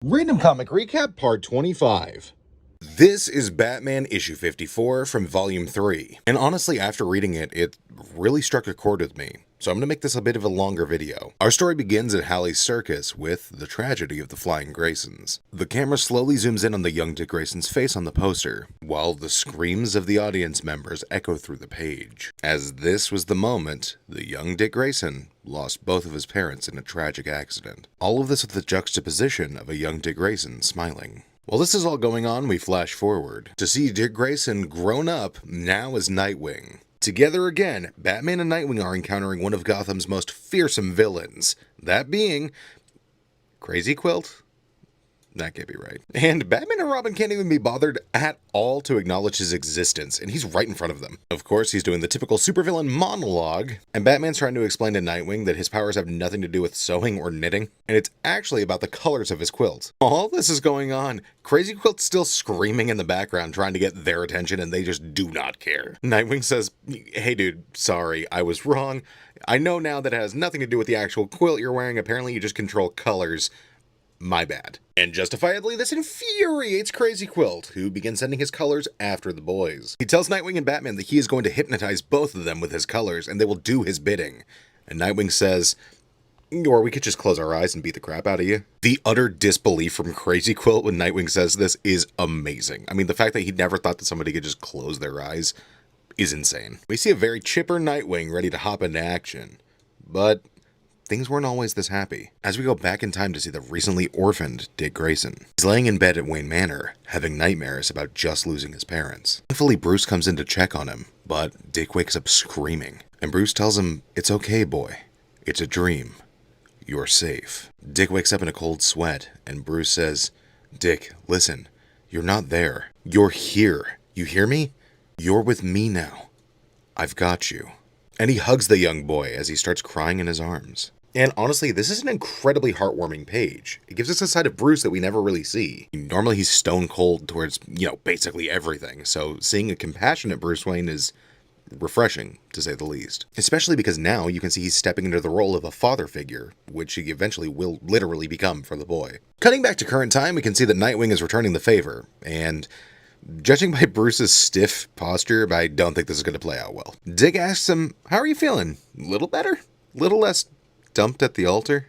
Random Comic Recap Part 25. This is Batman issue 54 from Volume 3, and honestly after reading it, it really struck a chord with me, so I'm going to make this a bit of a longer video. Our story begins at Halley's Circus with the tragedy of the flying Graysons. The camera slowly zooms in on the young Dick Grayson's face on the poster, while the screams of the audience members echo through the page. As this was the moment, the young Dick Grayson lost both of his parents in a tragic accident. All of this with the juxtaposition of a young Dick Grayson smiling. While this is all going on, we flash forward to see Dick Grayson grown up now as Nightwing. Together again, Batman and Nightwing are encountering one of Gotham's most fearsome villains, that being Crazy Quilt? That can't be right. And Batman and Robin can't even be bothered at all to acknowledge his existence, and he's right in front of them. Of course, he's doing the typical supervillain monologue, and Batman's trying to explain to Nightwing that his powers have nothing to do with sewing or knitting, and it's actually about the colors of his quilt. All this is going on, Crazy Quilt's still screaming in the background trying to get their attention, and they just do not care. Nightwing says, "Hey dude, sorry, I was wrong. I know now that it has nothing to do with the actual quilt you're wearing. Apparently you just control colors. My bad." And justifiably, this infuriates Crazy Quilt, who begins sending his colors after the boys. He tells Nightwing and Batman that he is going to hypnotize both of them with his colors, and they will do his bidding. And Nightwing says, "Or we could just close our eyes and beat the crap out of you." The utter disbelief from Crazy Quilt when Nightwing says this is amazing. I mean, the fact that he never thought that somebody could just close their eyes is insane. We see a very chipper Nightwing ready to hop into action. But things weren't always this happy, as we go back in time to see the recently orphaned Dick Grayson. He's laying in bed at Wayne Manor, having nightmares about just losing his parents. Thankfully, Bruce comes in to check on him, but Dick wakes up screaming, and Bruce tells him, "It's okay, boy. It's a dream. You're safe." Dick wakes up in a cold sweat, and Bruce says, "Dick, listen, you're not there. You're here. You hear me? You're with me now. I've got you." And he hugs the young boy as he starts crying in his arms. And honestly, this is an incredibly heartwarming page. It gives us a side of Bruce that we never really see. Normally he's stone cold towards, basically everything. So seeing a compassionate Bruce Wayne is refreshing, to say the least. Especially because now you can see he's stepping into the role of a father figure, which he eventually will literally become for the boy. Cutting back to current time, we can see that Nightwing is returning the favor, and judging by Bruce's stiff posture, I don't think this is going to play out well. Dick asks him, "How are you feeling? Little better? Little less dumped at the altar?"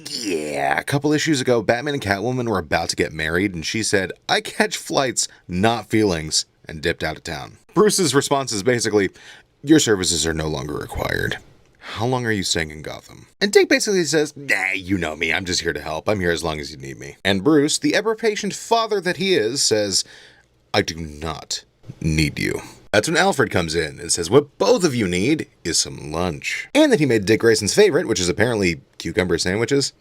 Yeah, a couple issues ago, Batman and Catwoman were about to get married, and she said, "I catch flights, not feelings," and dipped out of town. Bruce's response is basically, "Your services are no longer required. How long are you staying in Gotham?" And Dick basically says, "Nah, you know me, I'm just here to help. I'm here as long as you need me." And Bruce, the ever-patient father that he is, says, "I do not need you." That's when Alfred comes in and says what both of you need is some lunch. And that he made Dick Grayson's favorite, which is apparently cucumber sandwiches.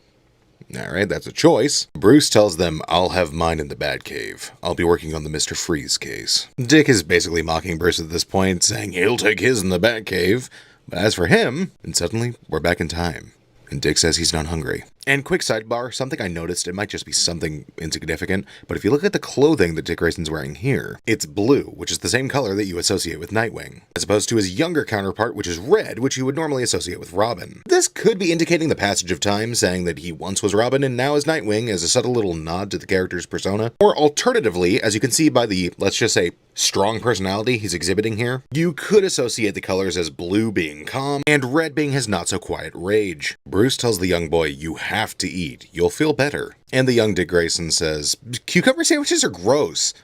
Alright, that's a choice. Bruce tells them, "I'll have mine in the Batcave. I'll be working on the Mr. Freeze case." Dick is basically mocking Bruce at this point, saying he'll take his in the Batcave. But as for him, and suddenly we're back in time. And Dick says he's not hungry. And quick sidebar, something I noticed, it might just be something insignificant, but if you look at the clothing that Dick Grayson's wearing here, it's blue, which is the same color that you associate with Nightwing, as opposed to his younger counterpart, which is red, which you would normally associate with Robin. This could be indicating the passage of time, saying that he once was Robin and now is Nightwing, as a subtle little nod to the character's persona. Or alternatively, as you can see by the, let's just say, strong personality he's exhibiting here, you could associate the colors as blue being calm, and red being his not-so-quiet rage. Bruce tells the young boy, "You have to eat. You'll feel better." And the young Dick Grayson says, "Cucumber sandwiches are gross."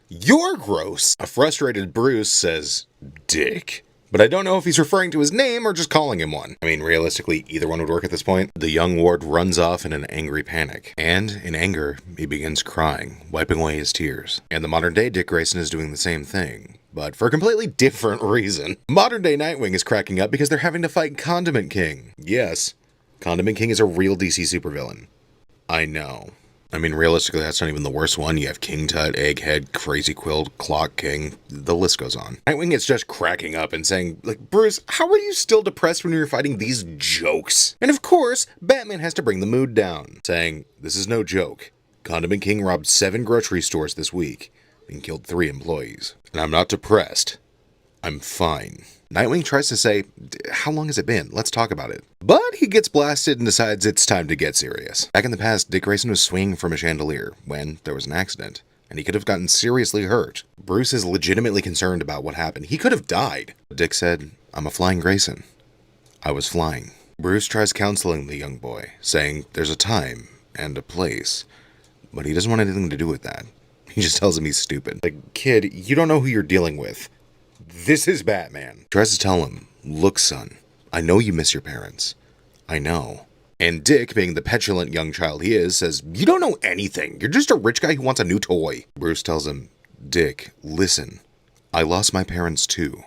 "You're gross." A frustrated Bruce says, "Dick." But I don't know if he's referring to his name or just calling him one. I mean, realistically, either one would work at this point. The young ward runs off in an angry panic. And, in anger, he begins crying, wiping away his tears. And the modern-day Dick Grayson is doing the same thing, but for a completely different reason. Modern-day Nightwing is cracking up because they're having to fight Condiment King. Yes, Condiment King is a real DC supervillain. I know. I mean, realistically, that's not even the worst one. You have King Tut, Egghead, Crazy Quilt, Clock King, the list goes on. Nightwing is just cracking up and saying, "Bruce, how are you still depressed when you're fighting these jokes?" And of course, Batman has to bring the mood down, saying, "This is no joke. Condiment King robbed 7 grocery stores this week and killed 3 employees. And I'm not depressed. I'm fine. Nightwing tries to say, how long has it been? Let's talk about it. But he gets blasted and decides it's time to get serious. Back in the past, Dick Grayson was swinging from a chandelier when there was an accident, and he could have gotten seriously hurt. Bruce is legitimately concerned about what happened. He could have died. Dick said, I'm a flying Grayson. I was flying. Bruce tries counseling the young boy, saying there's a time and a place, but he doesn't want anything to do with that. He just tells him he's stupid. Like, kid, you don't know who you're dealing with. This is Batman. Tries to tell him, look, son, I know you miss your parents. I know. And Dick, being the petulant young child he is, says, you don't know anything. You're just a rich guy who wants a new toy. Bruce tells him, Dick, listen, I lost my parents too.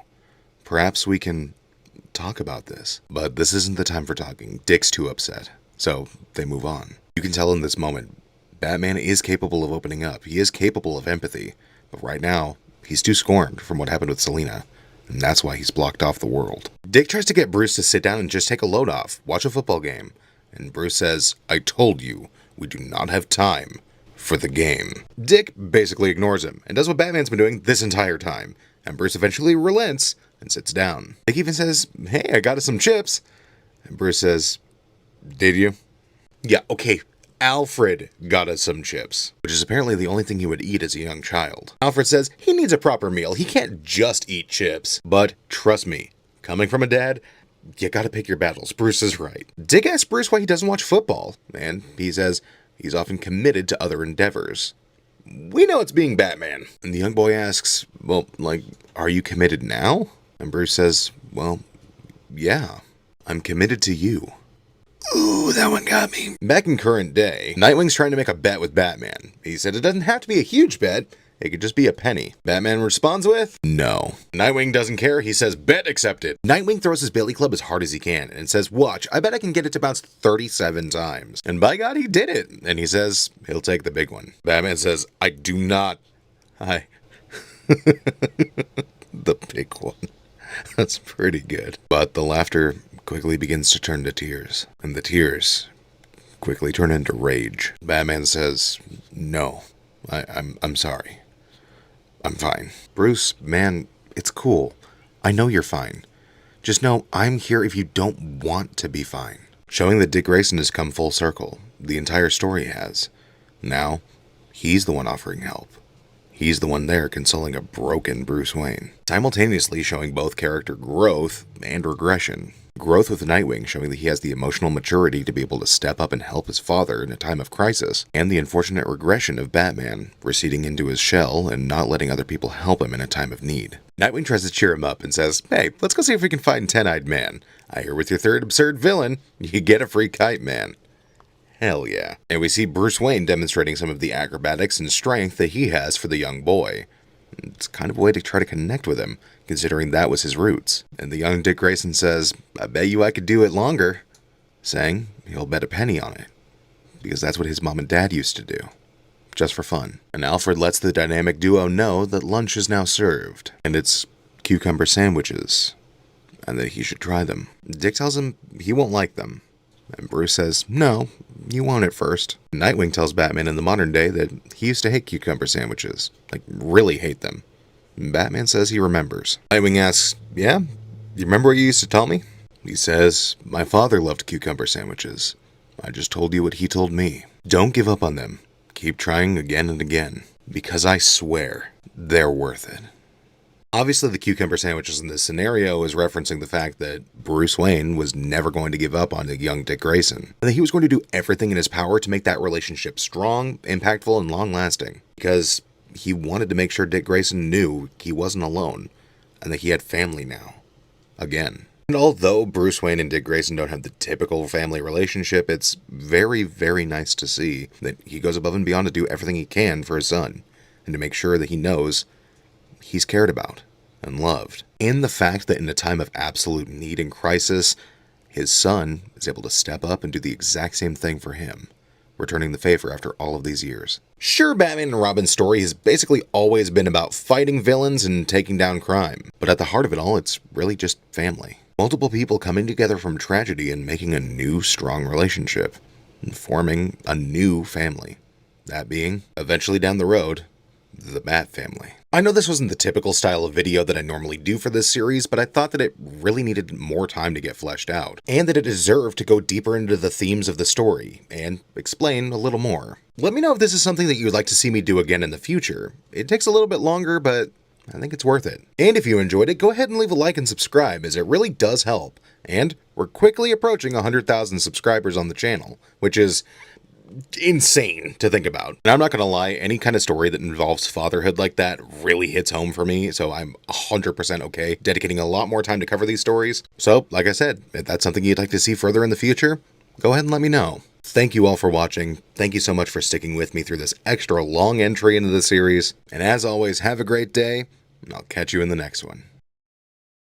Perhaps we can talk about this. But this isn't the time for talking. Dick's too upset. So they move on. You can tell in this moment, Batman is capable of opening up. He is capable of empathy. But right now, he's too scorned from what happened with Selina, and that's why he's blocked off the world. Dick tries to get Bruce to sit down and just take a load off, watch a football game, and Bruce says, I told you, we do not have time for the game. Dick basically ignores him, and does what Batman's been doing this entire time, and Bruce eventually relents and sits down. Dick even says, hey, I got us some chips, and Bruce says, did you? Yeah, okay. Alfred got us some chips, which is apparently the only thing he would eat as a young child. Alfred says he needs a proper meal. He can't just eat chips. But trust me, coming from a dad, you gotta pick your battles. Bruce is right. Dick asks Bruce why he doesn't watch football, and he says he's often committed to other endeavors. We know it's being Batman. And the young boy asks, well, like, are you committed now? And Bruce says, well, yeah, I'm committed to you. Ooh, that one got me. Back in current day, Nightwing's trying to make a bet with Batman. He said it doesn't have to be a huge bet, it could just be a penny. Batman responds with, no. Nightwing doesn't care, he says, bet accepted. Nightwing throws his billy club as hard as he can and says, watch, I bet I can get it to bounce 37 times. And by God, he did it. And he says, he'll take the big one. Batman says, I do not. The big one. That's pretty good. But the laughter quickly begins to turn to tears, and the tears quickly turn into rage. Batman says, no, I'm sorry. I'm fine. Bruce, man, it's cool. I know you're fine. Just know I'm here if you don't want to be fine. Showing that Dick Grayson has come full circle. The entire story has. Now, he's the one offering help. He's the one there consoling a broken Bruce Wayne. Simultaneously showing both character growth and regression. Growth with Nightwing showing that he has the emotional maturity to be able to step up and help his father in a time of crisis, and the unfortunate regression of Batman, receding into his shell and not letting other people help him in a time of need. Nightwing tries to cheer him up and says, hey, let's go see if we can find Ten-Eyed Man. I hear with your third absurd villain, you get a free kite man. Hell yeah. And we see Bruce Wayne demonstrating some of the acrobatics and strength that he has for the young boy. It's kind of a way to try to connect with him, considering that was his roots. And the young Dick Grayson says, I bet you I could do it longer, saying he'll bet a penny on it, because that's what his mom and dad used to do, just for fun. And Alfred lets the dynamic duo know that lunch is now served, and it's cucumber sandwiches, and that he should try them. Dick tells him he won't like them, and Bruce says, no, you won't at first. Nightwing tells Batman in the modern day that he used to hate cucumber sandwiches, like really hate them. And Batman says he remembers. Nightwing asks, yeah, you remember what you used to tell me? He says, my father loved cucumber sandwiches. I just told you what he told me. Don't give up on them. Keep trying again and again, because I swear they're worth it. Obviously, the cucumber sandwiches in this scenario is referencing the fact that Bruce Wayne was never going to give up on the young Dick Grayson, and that he was going to do everything in his power to make that relationship strong, impactful, and long-lasting, because he wanted to make sure Dick Grayson knew he wasn't alone, and that he had family now. Again. And although Bruce Wayne and Dick Grayson don't have the typical family relationship, it's very, very nice to see that he goes above and beyond to do everything he can for his son, and to make sure that he knows he's cared about and loved. And the fact that in a time of absolute need and crisis, his son is able to step up and do the exact same thing for him, returning the favor after all of these years. Sure, Batman and Robin's story has basically always been about fighting villains and taking down crime, but at the heart of it all, it's really just family. Multiple people coming together from tragedy and making a new, strong relationship, and forming a new family. That being, eventually down the road, the Bat family. I know this wasn't the typical style of video that I normally do for this series, but I thought that it really needed more time to get fleshed out, and that it deserved to go deeper into the themes of the story, and explain a little more. Let me know if this is something that you would like to see me do again in the future. It takes a little bit longer, but I think it's worth it. And if you enjoyed it, go ahead and leave a like and subscribe, as it really does help. And we're quickly approaching 100,000 subscribers on the channel, which is insane to think about. And I'm not gonna lie, any kind of story that involves fatherhood like that really hits home for me, so I'm 100% okay dedicating a lot more time to cover these stories. So, like I said, if that's something you'd like to see further in the future, go ahead and let me know. Thank you all for watching. Thank you so much for sticking with me through this extra long entry into the series. And as always, have a great day, and I'll catch you in the next one.